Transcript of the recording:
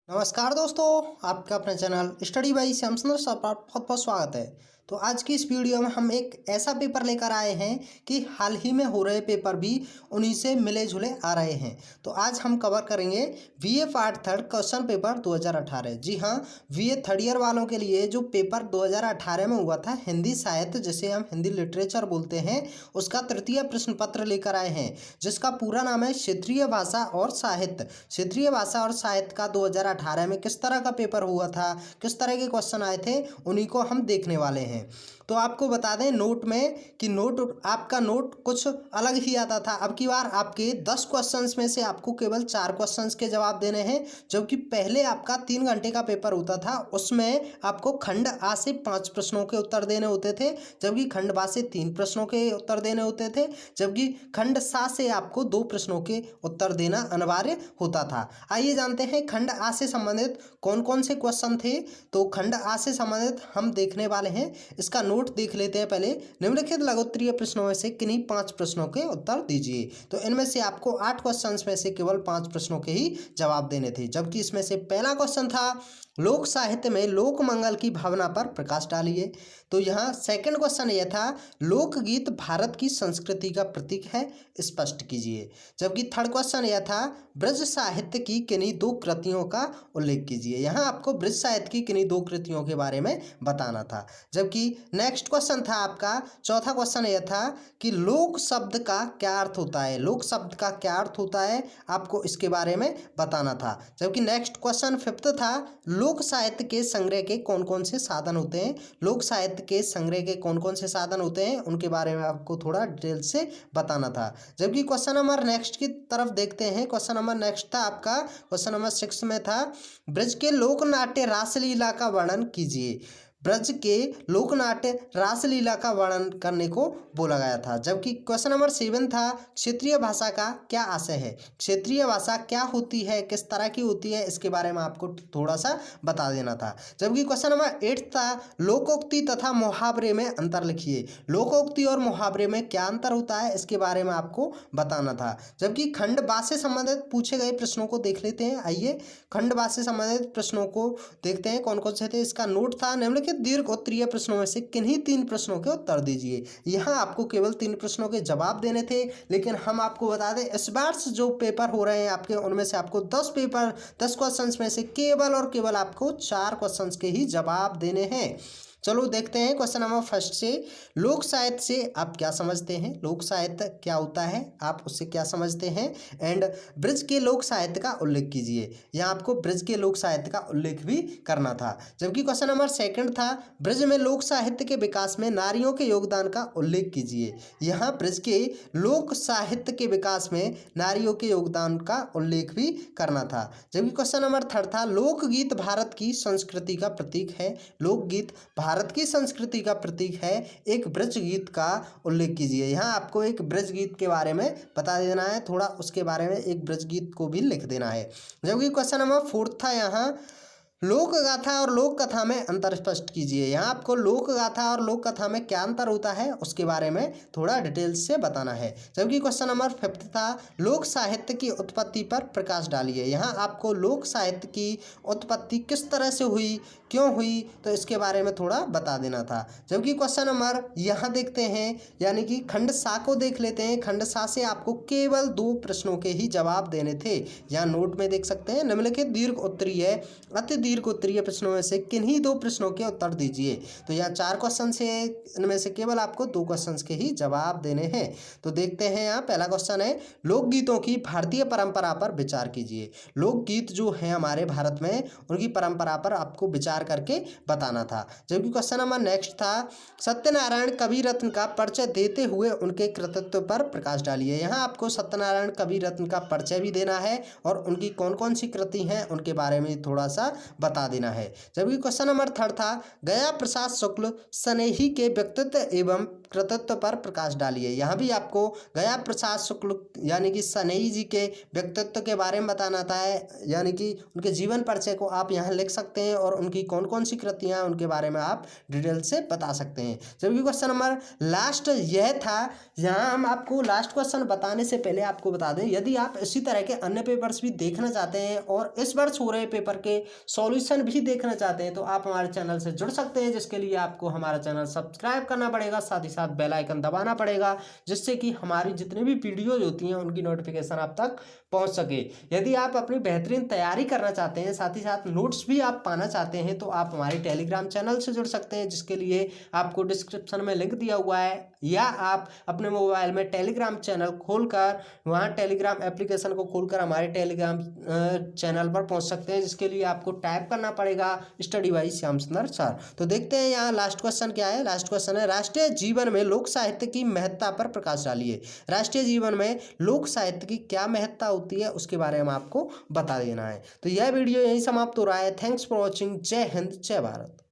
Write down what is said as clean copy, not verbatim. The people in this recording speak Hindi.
नमस्कार दोस्तों, आपका अपना चैनल स्टडी बाई श्याम सुंदर सर पर बहुत बहुत स्वागत है। तो आज की इस वीडियो में हम एक ऐसा पेपर लेकर आए हैं कि हाल ही में हो रहे पेपर भी उन्हीं से मिले जुले आ रहे हैं। तो आज हम कवर करेंगे BA part third question paper 2018। जी हाँ, बीए थर्ड ईयर वालों के लिए जो पेपर 2018 में हुआ था हिंदी साहित्य, जिसे हम हिंदी लिटरेचर बोलते हैं, उसका तृतीय प्रश्न पत्र लेकर आए हैं, जिसका पूरा नाम है क्षेत्रीय भाषा और साहित्य। क्षेत्रीय भाषा और साहित्य का 2018 में किस तरह का पेपर हुआ था, किस तरह के क्वेश्चन आए थे, उन्हीं को हम देखने वाले हैं। तो आपको बता दें नोट में कि आपका नोट कुछ अलग ही आता था। अब की बार आपके 10 क्वेश्चंस में से आपको केवल 4 क्वेश्चंस के जवाब देने हैं, जबकि पहले आपका 3 घंटे का पेपर होता था, उसमें आपको खंड आ से 5 प्रश्नों के उत्तर देने होते थे, जबकि खंड बा से 3 प्रश्नों के उत्तर देने होते थे, जबकि खंड सा से आपको 2 प्रश्नों के उत्तर देना अनिवार्य होता था। आइए जानते हैं खंड आ से संबंधित कौन कौन से क्वेश्चन थे। तो खंड आ से संबंधित हम देखने वाले हैं, इसका नोट देख लेते हैं। पहले निम्नलिखित लघुत्तरीय प्रश्नों में से किन्हीं 5 प्रश्नों के उत्तर दीजिए। तो इनमें से आपको 8 क्वेश्चंस में से केवल 5 प्रश्नों के ही जवाब देने थे, जबकि इसमें से पहला क्वेश्चन था लोक साहित्य में लोक मंगल की भावना पर प्रकाश डालिए। तो यहाँ सेकंड क्वेश्चन यह था लोकगीत भारत की संस्कृति का प्रतीक है, स्पष्ट कीजिए। जबकि थर्ड क्वेश्चन यह था ब्रज साहित्य की किन्हीं 2 कृतियों का उल्लेख कीजिए। यहाँ आपको ब्रज साहित्य की किन्हीं 2 कृतियों के बारे में बताना था। जबकि नेक्स्ट क्वेश्चन था आपका चौथा क्वेश्चन यह था कि लोक शब्द का क्या अर्थ होता है। लोक शब्द का क्या अर्थ होता है, आपको इसके बारे में बताना था। जबकि नेक्स्ट क्वेश्चन फिफ्थ था लोक साहित्य के संग्रह के कौन कौन से साधन होते हैं। लोक साहित्य के संग्रह के कौन कौन से साधन होते हैं, उनके बारे में आपको थोड़ा डिटेल से बताना था। जबकि क्वेश्चन नंबर नेक्स्ट की तरफ देखते हैं। क्वेश्चन नंबर नेक्स्ट था आपका क्वेश्चन नंबर 6 में था ब्रज के लोक नाट्य रासलीला का वर्णन कीजिए। ब्रज के लोकनाट्य रासलीला का वर्णन करने को बोला गया था। जबकि क्वेश्चन नंबर 7 था क्षेत्रीय भाषा का क्या आशय है। क्षेत्रीय भाषा क्या होती है, किस तरह की होती है, इसके बारे में आपको थोड़ा सा बता देना था। जबकि क्वेश्चन नंबर 8 था लोकोक्ति तथा मुहावरे में अंतर लिखिए। लोकोक्ति और मुहावरे में क्या अंतर होता है, इसके बारे में आपको बताना था। जबकि खंड बा से संबंधित पूछे गए प्रश्नों को देख लेते हैं। आइए खंड बा से संबंधित प्रश्नों को देखते हैं कौन कौन से थे। इसका नोट था निम्नलिखित दीर्घ उत्तरीय प्रश्नों में से किन्हीं 3 प्रश्नों के उत्तर दीजिए। यहाँ आपको केवल 3 प्रश्नों के जवाब देने थे, लेकिन हम आपको बता दें इस बार जो पेपर हो रहे हैं आपके, उनमें से आपको 10 क्वेश्चंस में से केवल और केवल आपको 4 क्वेश्चंस के ही जवाब देने हैं। चलो देखते हैं क्वेश्चन नंबर फर्स्ट से। लोक साहित्य से आप क्या समझते हैं, लोक साहित्य क्या होता है, आप उससे क्या समझते हैं। एंड ब्रज के लोक साहित्य का उल्लेख कीजिए। यहाँ आपको ब्रज के लोक साहित्य का उल्लेख भी करना था। जबकि क्वेश्चन नंबर सेकंड था ब्रज में लोक साहित्य के विकास में नारियों के योगदान का उल्लेख कीजिए। यहाँ ब्रज के लोक साहित्य के विकास में नारियों के योगदान का उल्लेख भी करना था। जबकि क्वेश्चन नंबर थर्ड था लोकगीत भारत की संस्कृति का प्रतीक है। लोकगीत भारत की संस्कृति का प्रतीक है, एक ब्रज गीत का उल्लेख कीजिए। यहाँ आपको एक ब्रज गीत के बारे में बता देना है, थोड़ा उसके बारे में एक ब्रज गीत को भी लिख देना है। जबकि क्वेश्चन नंबर 4 था यहाँ लोक गाथा और लोक कथा में अंतर स्पष्ट कीजिए। यहाँ आपको लोक गाथा और लोक कथा में क्या अंतर होता है, उसके बारे में थोड़ा डिटेल्स से बताना है। जबकि क्वेश्चन नंबर 5 था लोक साहित्य की उत्पत्ति पर प्रकाश डालिए। यहाँ आपको लोक साहित्य की उत्पत्ति किस तरह से हुई, क्यों हुई, तो इसके बारे में थोड़ा बता देना था। जबकि क्वेश्चन नंबर यहाँ देखते हैं, यानी कि खंड सा को देख लेते हैं। खंड सा से आपको केवल 2 प्रश्नों के ही जवाब देने थे। यहाँ नोट में देख सकते हैं निम्नलिखित दीर्घ उत्तरीय अति दीर्घ उत्तरीय प्रश्नों में से किन्हीं 2 प्रश्नों के उत्तर दीजिए। तो यहाँ 4 क्वेश्चन से इनमें से केवल आपको 2 क्वेश्चन के ही जवाब देने हैं। तो देखते हैं यहाँ पहला क्वेश्चन है लोकगीतों की भारतीय परंपरा पर विचार कीजिए। लोकगीत जो है हमारे भारत में, उनकी परंपरा पर आपको विचार करके बताना था। जबकि क्वेश्चन नंबर नेक्स्ट था सत्यनारायण कवि रत्न का परिचय देते हुए उनके कृतित्व पर प्रकाश डालिए। यहाँ आपको सत्यनारायण कवि रत्न का परिचय भी देना है और उनकी कौन कौन सी कृति हैं उनके बारे में थोड़ा सा बता देना है। जबकि क्वेश्चन नंबर 3 था, गया प्रसाद शुक्ल स्नेही के व्यक्तित्व एवं कृतित्व पर प्रकाश डालिए। यहाँ भी आपको गया प्रसाद शुक्ल यानी कि स्नेही जी के व्यक्तित्व के बारे में बताना था, यानी कि उनके जीवन परिचय को आप यहाँ लिख सकते हैं और उनकी कौन कौन सी कृतियाँ हैं उनके बारे में आप डिटेल से बता सकते हैं। जबकि क्वेश्चन नंबर लास्ट यह था, यहाँ हम आपको लास्ट क्वेश्चन बताने से पहले आपको बता दें, यदि आप इसी तरह के अन्य पेपर्स भी देखना चाहते हैं और इस वर्ष हो रहे पेपर के सॉल्यूशन भी देखना चाहते हैं तो आप हमारे चैनल से जुड़ सकते हैं, जिसके लिए आपको हमारा चैनल सब्सक्राइब करना पड़ेगा, साथ ही साथ बेल आइकन दबाना पड़ेगा, जिससे कि हमारी जितनी भी वीडियोज होती हैं उनकी नोटिफिकेशन आप तक पहुंच सके। यदि आप अपनी बेहतरीन तैयारी करना चाहते हैं, साथ ही साथ नोट्स भी आप पाना चाहते हैं, तो आप हमारे टेलीग्राम चैनल से जुड़ सकते हैं, जिसके लिए आपको डिस्क्रिप्शन में लिंक दिया हुआ है, या आप अपने मोबाइल में टेलीग्राम चैनल खोलकर वहाँ टेलीग्राम एप्लीकेशन को खोलकर हमारे टेलीग्राम चैनल पर पहुँच सकते हैं, जिसके लिए आपको टाइप करना पड़ेगा स्टडी बाई श्याम सुंदर सर। तो देखते हैं यहाँ लास्ट क्वेश्चन क्या है। लास्ट क्वेश्चन है, राष्ट्रीय जीवन में लोक साहित्य की महत्ता पर प्रकाश डालिए। राष्ट्रीय जीवन में लोक साहित्य की क्या महत्ता होती है उसके बारे में आपको बता देना है। तो यह वीडियो यहीं समाप्त हो रहा है। Thanks for watching. जय हिंद, जय भारत।